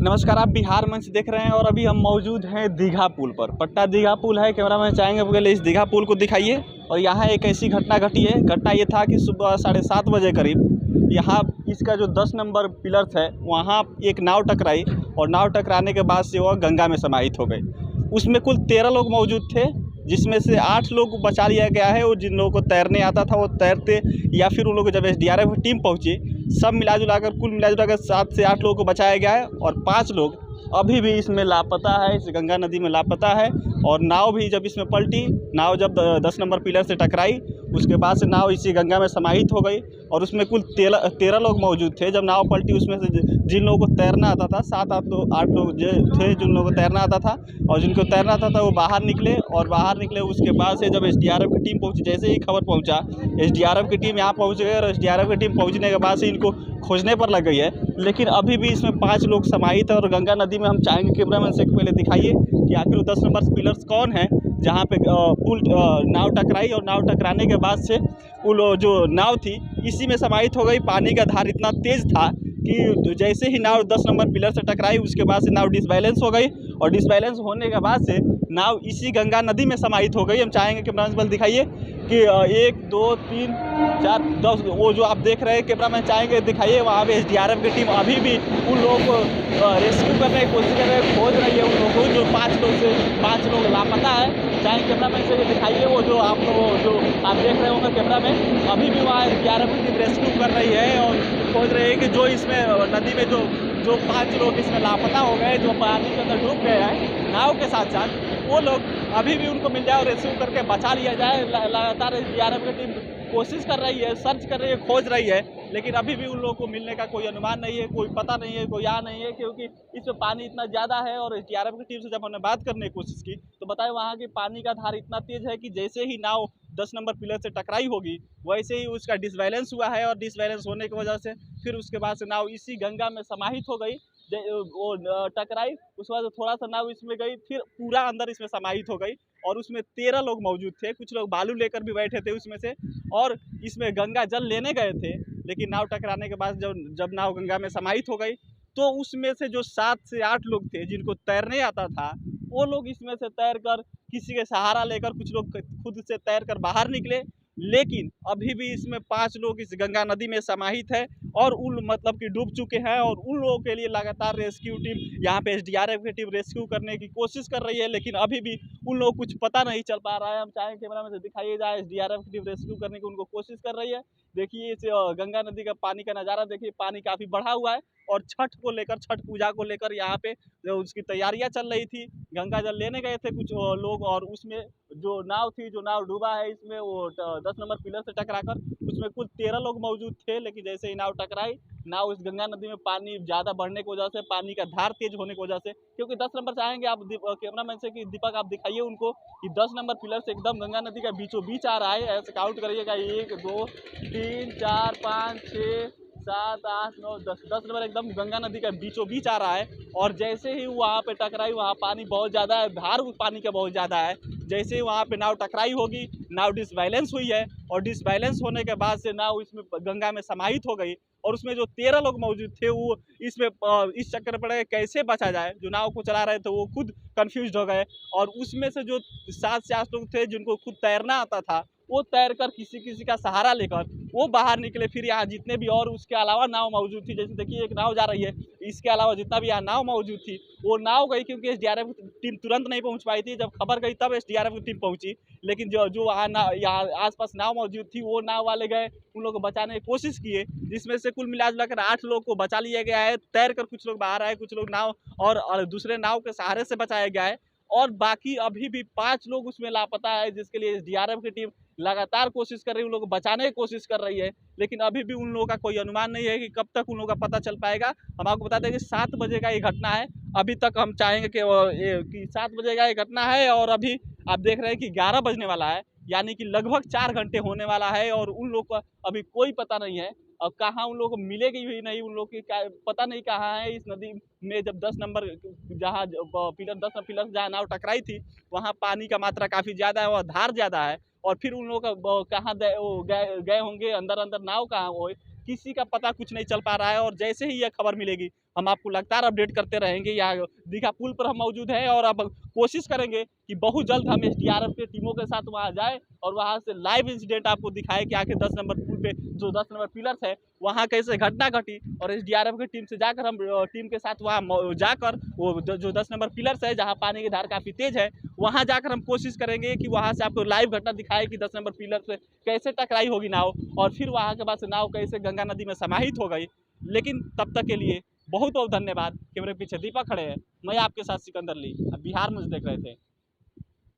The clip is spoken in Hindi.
नमस्कार, आप बिहार मंच देख रहे हैं और अभी हम मौजूद हैं दीघा पुल पर। पट्टा दीघा पुल है। कैमरामैन चाहेंगे पहले इस दीघा पुल को दिखाइए। और यहाँ एक ऐसी घटना घटी है। घटना ये था कि सुबह 7:30 बजे करीब यहाँ इसका जो 10 नंबर पिलर्स है वहाँ एक नाव टकराई और नाव टकराने के बाद से वह गंगा में समाहित हो गई। उसमें कुल 13 लोग मौजूद थे, जिसमें से 8 लोग बचा लिया गया है। और जिन लोगों को तैरने आता था वो तैरते, या फिर उन लोगों को जब SDRF की टीम पहुंची, सब कुल मिला जुला कर 7 से 8 लोगों को बचाया गया है। और 5 लोग अभी भी इसमें लापता है, इस गंगा नदी में लापता है। और नाव भी जब इसमें पलटी, नाव जब 10 नंबर पिलर से टकराई, उसके बाद से नाव इसी गंगा में समाहित हो गई। और उसमें कुल 13 लोग मौजूद थे। जब नाव पलटी उसमें से जिन लोगों को तैरना आता था 7-8 लोग जो थे, जिन लोगों को तैरना आता था और जिनको तैरना आता था वो बाहर निकले। और बाहर निकले उसके बाद से जब SDRF की टीम पहुंची, जैसे ही खबर पहुंचा, SDRF की टीम यहाँ पहुंच गई। और SDRF की टीम पहुंचने के बाद से इनको खोजने पर लग गई है। लेकिन अभी भी इसमें 5 लोग समाहित है। और गंगा नदी में हम चाहेंगे कैमरामैन से पहले दिखाइए कि आखिर 10 नंबर पिलर्स कौन है जहाँ पे पुल नाव टकराई। और नाव टकराने के बाद से वो जो नाव थी इसी में समाहित हो गई। पानी का धार इतना तेज़ था कि जैसे ही नाव 10 नंबर पिलर से टकराई, उसके बाद से नाव डिसबैलेंस हो गई। और डिसबैलेंस होने के बाद से नाव इसी गंगा नदी में समाहित हो गई। हम चाहेंगे कैमरामैन बल दिखाइए कि 1 2 3 4 10 वो जो आप देख रहे हैं, कैमरामैन चाहेंगे दिखाइए। वहाँ पे SDRF की टीम अभी भी उन लोगों को रेस्क्यू करने की कोशिश कर रहे हैं, खोज रही है उन लोगों को। जो 5 लोग लापता है, चाहे कैमरामैन से देखिए। वो जो आप देख रहे होंगे कैमरामैन, अभी भी वहाँ SDRF की टीम रेस्क्यू कर रही है और खोज रही है कि जो इसमें नदी में जो 5 लोग इसमें लापता हो गए, जो पानी के अंदर डूब गए हैं नाव के साथ साथ, वो लोग अभी भी उनको मिल जाए और रेस्क्यू करके बचा लिया जाए। लगातार SDRF की टीम कोशिश कर रही है, सर्च कर रही है, खोज रही है। लेकिन अभी भी उन लोगों को मिलने का कोई अनुमान नहीं है, कोई पता नहीं है, कोई यहाँ नहीं है, क्योंकि इसमें पानी इतना ज़्यादा है। और SDRF की टीम से जब हमने बात करने की कोशिश की तो बताया वहाँ की पानी का धार इतना तेज़ है कि जैसे ही नाव 10 नंबर पिलर से टकराई होगी वैसे ही उसका डिसबैलेंस हुआ है। और डिसबैलेंस होने की वजह से फिर उसके बाद से नाव इसी गंगा में समाहित हो गई। वो टकराई, उसके बाद थोड़ा सा नाव इसमें गई, फिर पूरा अंदर इसमें समाहित हो गई। और उसमें 13 लोग मौजूद थे। कुछ लोग बालू लेकर भी बैठे थे उसमें से, और इसमें गंगा जल लेने गए थे। लेकिन नाव टकराने के बाद जब नाव गंगा में समाहित हो गई तो उसमें से जो 7 से 8 लोग थे जिनको तैरने आता था, वो लोग इसमें से तैर कर, किसी के सहारा लेकर, कुछ लोग खुद से तैर कर बाहर निकले। लेकिन अभी भी इसमें 5 लोग इस गंगा नदी में समाहित है और मतलब कि डूब चुके हैं। और उन लोगों के लिए लगातार रेस्क्यू टीम यहाँ पे SDRF की टीम रेस्क्यू करने की कोशिश कर रही है। लेकिन अभी भी उन लोगों को कुछ पता नहीं चल पा रहा है। हम चाहें कैमरा में से दिखाइए जाए, SDRF की टीम रेस्क्यू करने की उनको कोशिश कर रही है। देखिए इस गंगा नदी का पानी का नज़ारा देखिए, पानी काफ़ी बढ़ा हुआ है। और छठ पूजा को लेकर यहाँ पे जो उसकी तैयारियां चल रही थी। गंगा जल लेने गए थे कुछ लोग, और उसमें जो नाव डूबा है, इसमें वो 10 नंबर पिलर से टकराकर उसमें कुल 13 लोग मौजूद थे। लेकिन जैसे ही नाव टकराई, नाव इस गंगा नदी में पानी ज़्यादा बढ़ने की वजह से, पानी का धार तेज होने की वजह से, क्योंकि 10 नंबर से आएंगे आप कैमरामैन से कि दीपक आप दिखाइए उनको कि 10 नंबर पिलर से एकदम गंगा नदी का बीचों बीच आ रहा है। ऐसे काउंट करिएगा, 1 2 3 4 5 6 7 8 9 10 नंबर एकदम गंगा नदी का बीचों बीच आ रहा है। और जैसे ही वहाँ पे टकराई, वहाँ पानी बहुत ज़्यादा है, धार पानी का बहुत ज़्यादा है। जैसे ही वहाँ पे नाव टकराई होगी, नाव डिसबैलेंस हुई है। और डिसबैलेंस होने के बाद से नाव इसमें गंगा में समाहित हो गई। और उसमें जो 13 लोग मौजूद थे वो इसमें इस चक्कर पड़े कैसे बचा जाए। जो नाव को चला रहे थे वो खुद कंफ्यूज हो गए। और उसमें से जो 7 से 8 लोग थे जिनको खुद तैरना आता था, वो तैर कर किसी का सहारा लेकर वो बाहर निकले। फिर यहाँ जितने भी और उसके अलावा नाव मौजूद थी, जैसे देखिए एक नाव जा रही है, इसके अलावा जितना भी यहाँ नाव मौजूद थी वो नाव गई, क्योंकि SDRF टीम तुरंत नहीं पहुँच पाई थी। जब खबर गई तब SDRF की टीम पहुँची। लेकिन जो वहाँ यहाँ आसपास नाव मौजूद थी, वो नाव वाले गए, उन लोगों को बचाने की कोशिश किए, जिसमें से कुल मिला जुला कर 8 लोग को बचा लिया गया है। तैर कर कुछ लोग बाहर आए, कुछ लोग नाव और दूसरे नाव के सहारे से बचाया गया है। और बाकी अभी भी 5 लोग उसमें लापता है, जिसके लिए SDRF की टीम लगातार कोशिश कर रही है, उन लोगों को बचाने की कोशिश कर रही है। लेकिन अभी भी उन लोगों का कोई अनुमान नहीं है कि कब तक उन लोगों का पता चल पाएगा। हम आपको बता दें कि 7 बजे का ये घटना है। अभी तक हम चाहेंगे कि 7 बजे का ये घटना है और अभी आप देख रहे हैं कि 11 बजने वाला है, यानी कि लगभग 4 घंटे होने वाला है। और उन लोग का अभी कोई पता नहीं है। और कहाँ उन लोगों को मिलेगी भी नहीं, उन लोग की पता नहीं कहाँ है। इस नदी में जब 10 नंबर जहाँ पिलर 10 पिलर जहाँ नाव टकराई थी, वहाँ पानी का मात्रा काफ़ी ज़्यादा है और धार ज़्यादा है। और फिर उन लोग का कहाँ गए होंगे, अंदर नाव कहाँ हो, किसी का पता कुछ नहीं चल पा रहा है। और जैसे ही यह खबर मिलेगी हम आपको लगातार अपडेट करते रहेंगे। यहाँ दीघा पुल पर हम मौजूद हैं और अब कोशिश करेंगे कि बहुत जल्द हम एसडीआरएफ के टीमों के साथ वहाँ जाए और वहाँ से लाइव इंसिडेंट आपको दिखाए कि आखिर 10 नंबर पुल पे जो 10 नंबर पिलर्स है वहाँ कैसे घटना घटी। और एसडीआरएफ की टीम से जाकर हम टीम के साथ वहाँ जाकर वो जो 10 नंबर पिलर्स है जहाँ पानी की धार काफ़ी तेज है वहाँ जाकर हम कोशिश करेंगे कि वहाँ से आपको लाइव घटना दिखाए कि 10 नंबर पिलर से कैसे टकराई होगी नाव और फिर वहाँ के बाद से नाव कैसे गंगा नदी में समाहित हो गई। लेकिन तब तक के लिए बहुत बहुत धन्यवाद। कैमरे पीछे दीपक खड़े हैं, मैं आपके साथ सिकंदर ली, बिहार न्यूज़ देख रहे थे।